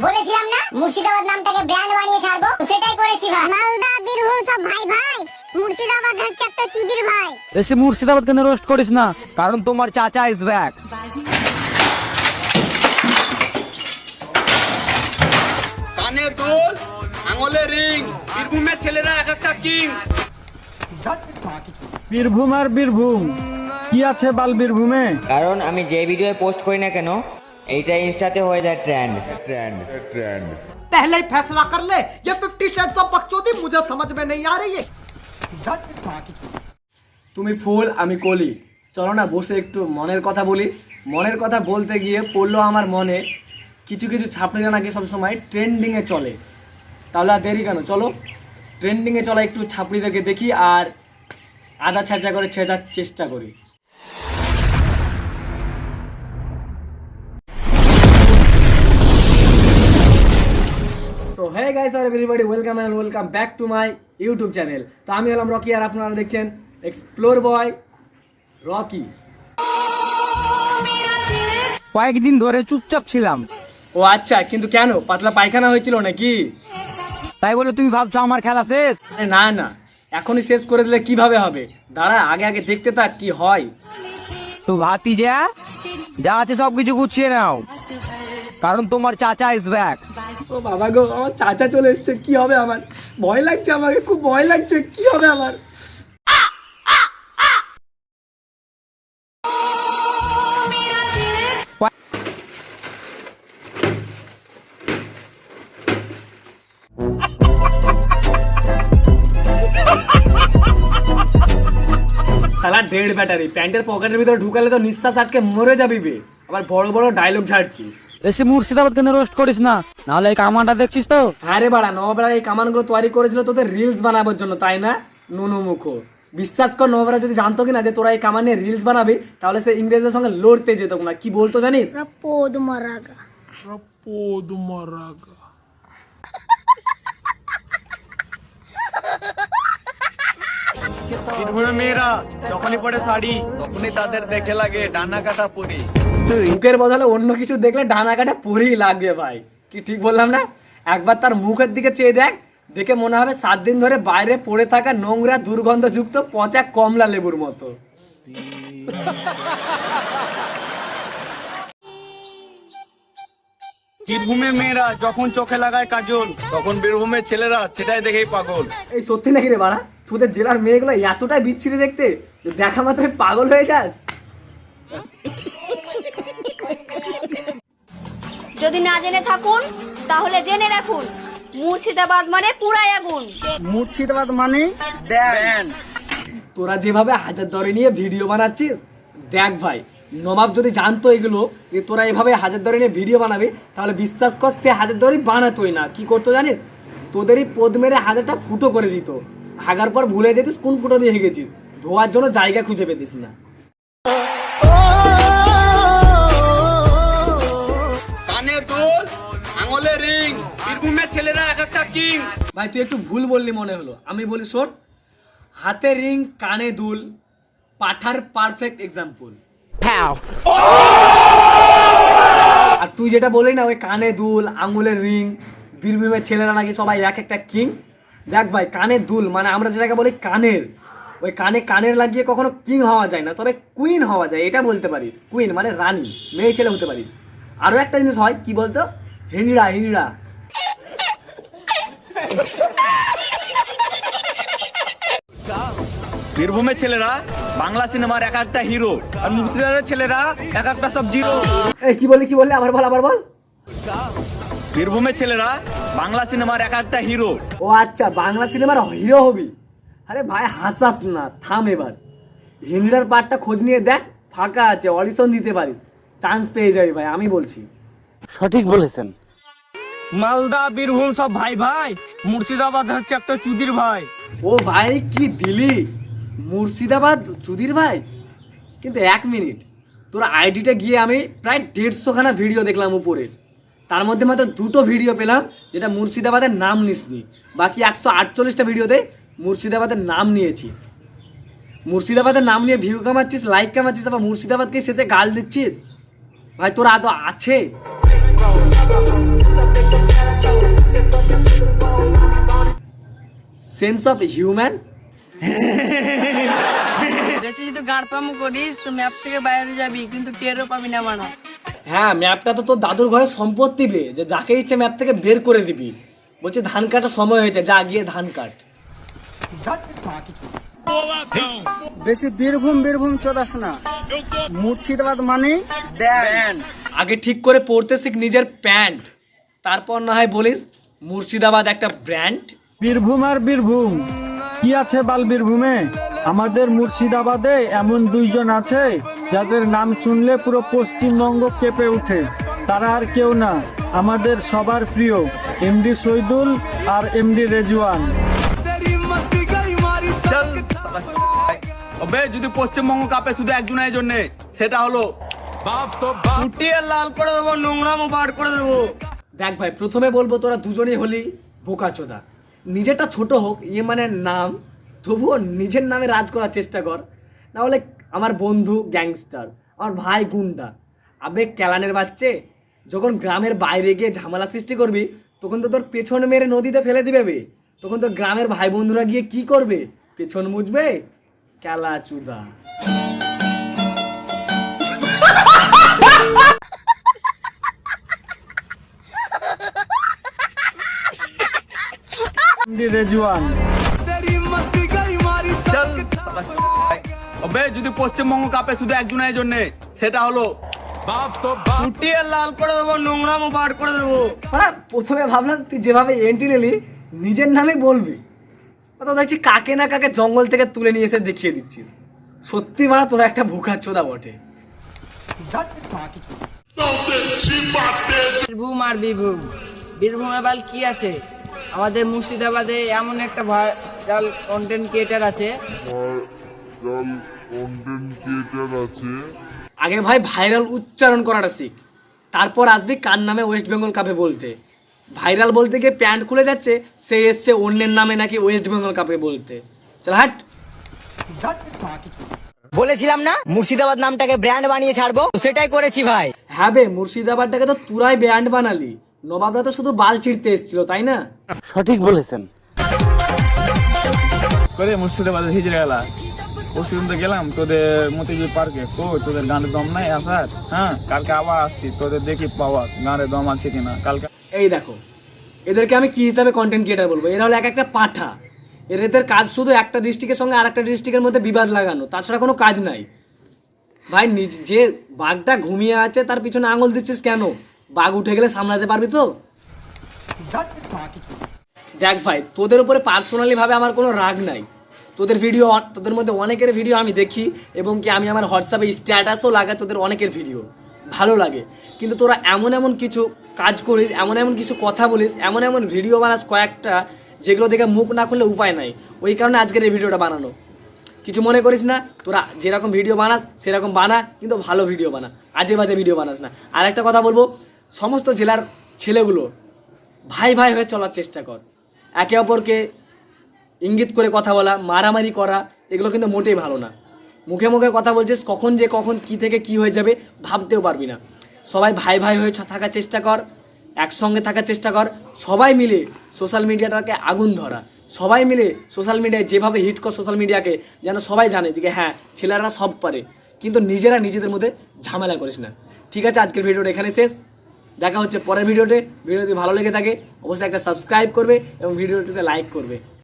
বলেছিলাম না মুর্শিদাবাদ নামটাকে ব্র্যান্ড বানিয়ে ছাড়বো, সেটাই করেছি ভাই। মালদা বীরভূম সব ভাই ভাই, মুর্শিদাবাদ হচ্ছে একটা চুদির ভাই। এসে মুর্শিদাবাদ কেন রোস্ট করিস না, কারণ তোমার চাচা ইজ ব্যাক। কানে দুল, আঙুলে রিং, বীরভূমের ছেলেরা এক একটা কিং। বীরভূম আর বীরভূম কি আছে বাল বীরভূমে? কারণ আমি যে ভিডিও পোস্ট করি না কেন এইটা ইনস্টাতে হয়ে যায় ট্রেন্ড। पहले ही फैसला कर ले, ये 50 शेड्स ऑफ बकचोदी मुझे समझ में नहीं आ रही है। তুমি ফুল আমি কলি, চলো না বসে একটু মনের কথা বলি। মনের কথা বলতে গিয়ে পড়লো আমার মনে কিছু কিছু ছাপড়িরা নাকি সবসময় ট্রেন্ডিংয়ে চলে। তাহলে আর দেরি কেন, চলো ট্রেন্ডিংয়ে চলা একটু ছাপড়িদেরকে দেখি আর আধা ছেঁচা করে ছেঁচার চেষ্টা করি। সো হে গাইস আর everybody, welcome and welcome back to my YouTube channel. তো আমি হলাম রকি আর আপনারা দেখছেন এক্সপ্লোর বয় রকি। কয়েকদিন ধরে চুপচাপ ছিলাম। ও আচ্ছা, কিন্তু কেন, পাতলা পায়খানা হয়েছিল নাকি? তাই বলে তুমি ভাবছো আমার খেলা শেষ? আরে না না, এখনই শেষ করে দিলে কিভাবে হবে? দাঁড়া, আগে আগে দেখতে থাক কি হয়। তো ভাতি যা আছে সবকিছু গুছিয়ে নাও, কারণ তোমার চাচা ইজ ব্যাক। ও বাবা গো, আমার চাচা চলে এসছে, কি হবে আমার? ভয় লাগছে, আমাকে খুব ভয় লাগছে, কি হবে আমার? সালা ডেড ব্যাটারি, প্যান্টের পকেটের ভিতরে ঢুকালে তো নিঃশ্বাস আটকে মরে যাবি বে। আবার বড় বড় ডায়লগ ঝাড়ছিস। এসে মুর্শিদাবাদ কেন রোস্ট করিস না, নাহলে এই কামানটা দেখছিস তো? হ্যাঁ রে বাড়া, নবাবরা এই কামানগুলো তৈরি করেছিল তোদের রিলস বানাবার জন্য, তাই না? নুনু মুখো, বিশ্বাস কর, নবাবরা যদি জানতো কিনা যে তোরা এই কামান নিয়ে রিলস বানাবি, তাহলে সে ইংরেজদের সঙ্গে লড়তে যেত না। কি বলতো জানিস? বীরভূমের মেয়েরা যখনই পড়ে শাড়ি তখনই তাদের দেখে লাগে ডানা কাটা পরি। মুখের বদলে অন্য কিছু দেখলে ডানা কাটা পরেই লাগবে ভাই। কি ঠিক বললাম না? একবার তার মুখের দিকে চেয়ে দেখ, দেখে মনে হবে 7 দিন ধরে বাইরে পড়ে থাকা নোংরা দুর্গন্ধযুক্ত পচা কমলা লেবুর মতো। বীরভূমের মেয়েরা যখন চোখে লাগায় কাজল তখন বীরভূমের ছেলেরা সেটাই দেখেই পাগল। এই সত্যি নাকি রে বাড়া? তোদের জেলার মেয়েগুলো এতটাই বিচ্ছিরি দেখতে যে দেখা মাত্রই পাগল হয়ে যাস? যদি না জেনে থাকুন তাহলে জেনে রাখুন, মুর্শিদাবাদ মানে পুরাই আগুন। मुर्शिदाबाद माने बैंड। তোরা যেভাবে হাজার দরে নিয়ে ভিডিও বানাচ্ছিস, দেখ ভাই, নবাব যদি জানতো এগুলো যে তোরা এভাবে হাজার দরে নিয়ে ভিডিও বানাবি, তাহলে বিশ্বাস কর সে হাজার দরই বানাতোই না। কি করতো জানিস? তোদেরই পদ মেরে হাজারটা ফুটো করে দিত। হাগার পর ভুলে যেতিস কোন ফুটো দিয়ে হেগেছিস, ধোয়ার জন্য জায়গা খুঁজে পেতিস না। কানে দুল, আঙুলে রিং, বীরভূমের ছেলেরা এক একটা কিং। ভাই তুই একটু ভুল বললি মনে হলো, আমি বলি শোন। হাতে রিং, কানে দুল, পাঠার পারফেক্ট এক্সাম্পল। আর তুই যেটা বললি না, ওই কানে দুল আঙুলের রিং, বীরভূমের ছেলেরা নাকি সবাই এক একটা কিং। দেখ ভাই, কানের দুল মানে আমরা যেটাকে বলি কানের, ওই কানের লাগিয়ে কখনো কিং হওয়া যায় না, তবে কুইন হওয়া যায়, এটা বলতে পারিস। কুইন মানে রানী, মেয়ে ছেলে হতে পারিস। আরো একটা জিনিস হয়, কি বলতো? হিজড়া। বীরভূমের ছেলেরা বাংলা সিনেমার এক একটা হিরো, আর মুর্শিদাবাদের ছেলেরা এক একটা সব জিরো। এই কি বললি আবার বল। বীরভূমের ছেলেরা বাংলা সিনেমার এক একটা হিরো। ও আচ্ছা, বাংলা সিনেমার হিরো হবি? আরে ভাই হাসাস না, থাম এবার। হিন্দির পার্টটা খোঁজ নিয়ে দেখ, ফাঁকা আছে, অডিশন দিতে পারিস, চান্স পেয়ে যাবি ভাই, আমি বলছি। সঠিক বলেছেন। মালদা বীরভূম সব ভাই ভাই, মুর্শিদাবাদ হচ্ছে একটা চুদির ভাই। ও ভাই কি দিলি, মুর্শিদাবাদ চুদির ভাই? কিন্তু 1 মিনিট, তোর আইডিটা গিয়ে আমি প্রায় 150খানা ভিডিও দেখলাম উপরে, তার মধ্যে মাত্র 2টো ভিডিও পেলাম যেটা মুর্শিদাবাদের নাম নিসনি। বাকি 148টা ভিডিওতে মুর্শিদাবাদের নাম নিয়েছিস। মুর্শিদাবাদের নাম নিয়ে ভিউ কামাচ্ছিস, লাইক কামাচ্ছিস, আবার মুর্শিদাবাদকে শেষে গাল দিচ্ছিস। ভাই তোর আদৌ আছে? Sense of human. বেশি যদি গাঁড় পামু করিস তো ম্যাপ থেকে বাইরে যাবি, কিন্তু টেরও পাবি না মানা। হ্যাঁ, ম্যাপটা তো তোর দাদুর ঘরে সম্পত্তি বে, যে যাকে ইচ্ছে ম্যাপ থেকে বের করে দিবি। বলছে ধান কাটার সময় হয়েছে, যা গিয়ে ধান কাট। বেশি বীরভূম চোদাস না, মুর্শিদাবাদ মানে ব্যান্ড। আগে ঠিক করে পড়তে শিখ নিজের প্যান্ট, তারপর না হয় বলিস মুর্শিদাবাদ একটা ব্র্যান্ড। বীরভূম আর বীরভূম কি আছে বাল বীরভূমে? আমাদের মুর্শিদাবাদে এমন দুইজন আছে যাদের নাম শুনলে পুরো পশ্চিমবঙ্গ কেঁপে ওঠে। তারা আর কেউ না, আমাদের সবার প্রিয় এমডি শহীদুল আর এমডি রেজওয়ান। যদি পশ্চিমবঙ্গ কাঁপে শুধু একজনের জন্য, সেটা হলো ফুটিয়ে লাল করে দেবো, নোংরামো বার করে দেবো। দেখ ভাই, প্রথমে বলবো তোরা দুজনেই হলি বোকাচোদা। নিজেরটা ছোট হোক ইয়ে মানে নাম, তবুও নিজের নামে রাজ করার চেষ্টা কর। না হলে আমার বন্ধু গ্যাংস্টার, আমার ভাই গুন্ডা, আবে ক্যালানের বাচ্চে, যখন গ্রামের বাইরে গিয়ে ঝামেলা সৃষ্টি করবি তখন তো তোর পেছন মেরে নদীতে ফেলে দিবে বে। তখন তোর গ্রামের ভাই বন্ধুরা গিয়ে কি করবে? পেছন মুছবে। ক্যালা চুদা। এমডি রেজওয়ান। যদি পশ্চিমবঙ্গ কাঁপে শুধু একজনের জন্য, সেটা হলো ফুটিয়ে লাল করে দেবো, নোংরামো বার করে দেবো। প্রথমে ভাবলাম তুই যেভাবে এন্ট্রি নিলি নিজের নামে বলবি, তো দেখছি কাকে না কাকে জঙ্গল থেকে তুলে নিয়ে এসে দেখিয়ে দিচ্ছিস। সত্যি মানে তোরা একটা ভুকাচোদা বটে। বীরভূম আর বীরভূম, বীরভূমে বাল কি আছে? আমাদের মুর্শিদাবাদে এমন একটা ভাইরাল কন্টেন্ট ক্রিয়েটার আছে। আগে ভাই ভাইরাল উচ্চারণ করাটা শিখ, তারপর আসবি কার নামে ওয়েস্ট বেঙ্গল কাপে বলতে। ভাইরাল বলতে গিয়ে প্যান্ট খুলে যাচ্ছে, সে এসছে অন্যের নামে নাকি ওয়েস্ট বেঙ্গল কাপে বলতে। চল হাট। বলেছিলাম না মুর্শিদাবাদ নামটাকে ব্র্যান্ড বানিয়ে ছাড়বো, সেটাই করেছি ভাই। হ্যাঁ বে, মুর্শিদাবাদটাকে তো তুরাই ব্র্যান্ড বানালি। নবাবরা তো শুধু বাল ছিঁড়তে এসেছিল, তাই না? সঠিক বলেছেন। করে মুর্শিদাবাদে হিজড়ে গেলা, পরশুদিন তো গেলাম তোদের মতিঝিল পার্কে। তোদের গানের দম নাই আসার? হ্যাঁ, কালকে আবার আসছি, তোদের দেখি পাওয়া গানের দম আছে কিনা কালকে। এই দেখো, এদেরকে আমি কি হিসাবে কন্টেন্ট ক্রিয়েটার বলবো? এরা হলো এক একটা পাঠা। এদের কাজ শুধু একটা ডিস্ট্রিক্টের সঙ্গে আর একটা ডিস্ট্রিক্টের মধ্যে বিবাদ লাগানো, তাছাড়া কোনো কাজ নাই। ভাই যে বাঘটা ঘুমিয়ে আছে তার পিছনে আঙুল দিচ্ছিস কেন? বাঘ উঠে গেলে সামলাতে পারবি তো? দেখ ভাই, তোদের উপরে পার্সোনালি ভাবে আমার কোনো রাগ নাই। তোদের ভিডিও, তোদের মধ্যে অনেকের ভিডিও আমি দেখি, এবং কি আমি আমার হোয়াটসঅ্যাপে স্ট্যাটাসও লাগাই তোদের অনেকের ভিডিও, ভালো লাগে। কিন্তু তোরা এমন এমন কিছু কাজ করিস, এমন এমন কিছু কথা বলিস, এমন এমন ভিডিও বানাস কয়েকটা, যেগুলো দেখে মুখ না খুললে উপায় নাই। ওই কারণে আজকের এই ভিডিওটা বানানো। কিছু মনে করিস না, তোরা যেরকম ভিডিও বানাস সেরকম বানা, কিন্তু ভালো ভিডিও বানা, আজে বাজে ভিডিও বানাস না। আর একটা কথা বলবো, সমস্ত জেলার ছেলেগুলো ভাই ভাই হয়ে চলার চেষ্টা কর। একে অপরকে ইঙ্গিত করে কথা বলা, মারামারি করা, এগুলো কিন্তু মোটেই ভালো না। মুখে মুখে কথা বলছিস, কখন কি থেকে কি হয়ে যাবে ভাবতেও পারবি না। সবাই ভাই ভাই হয়ে থাকার চেষ্টা কর, একসঙ্গে থাকার চেষ্টা কর। সবাই মিলে সোশ্যাল মিডিয়াটাকে আগুন ধরা, সবাই মিলে সোশ্যাল মিডিয়ায় যেভাবে হিট কর সোশ্যাল মিডিয়াকে, যেন সবাই জানে যে হ্যাঁ ছেলেরা সব পারে, কিন্তু নিজেরা নিজেদের মধ্যে ঝামেলা করিস না। ঠিক আছে, আজকের ভিডিওটা এখানে শেষ। দেখা হচ্ছে পরের ভিডিওতে। ভিডিও যদি ভালো লেগে থাকে অবশ্যই একটা সাবস্ক্রাইব করবে এবং ভিডিওটিতে লাইক করবে।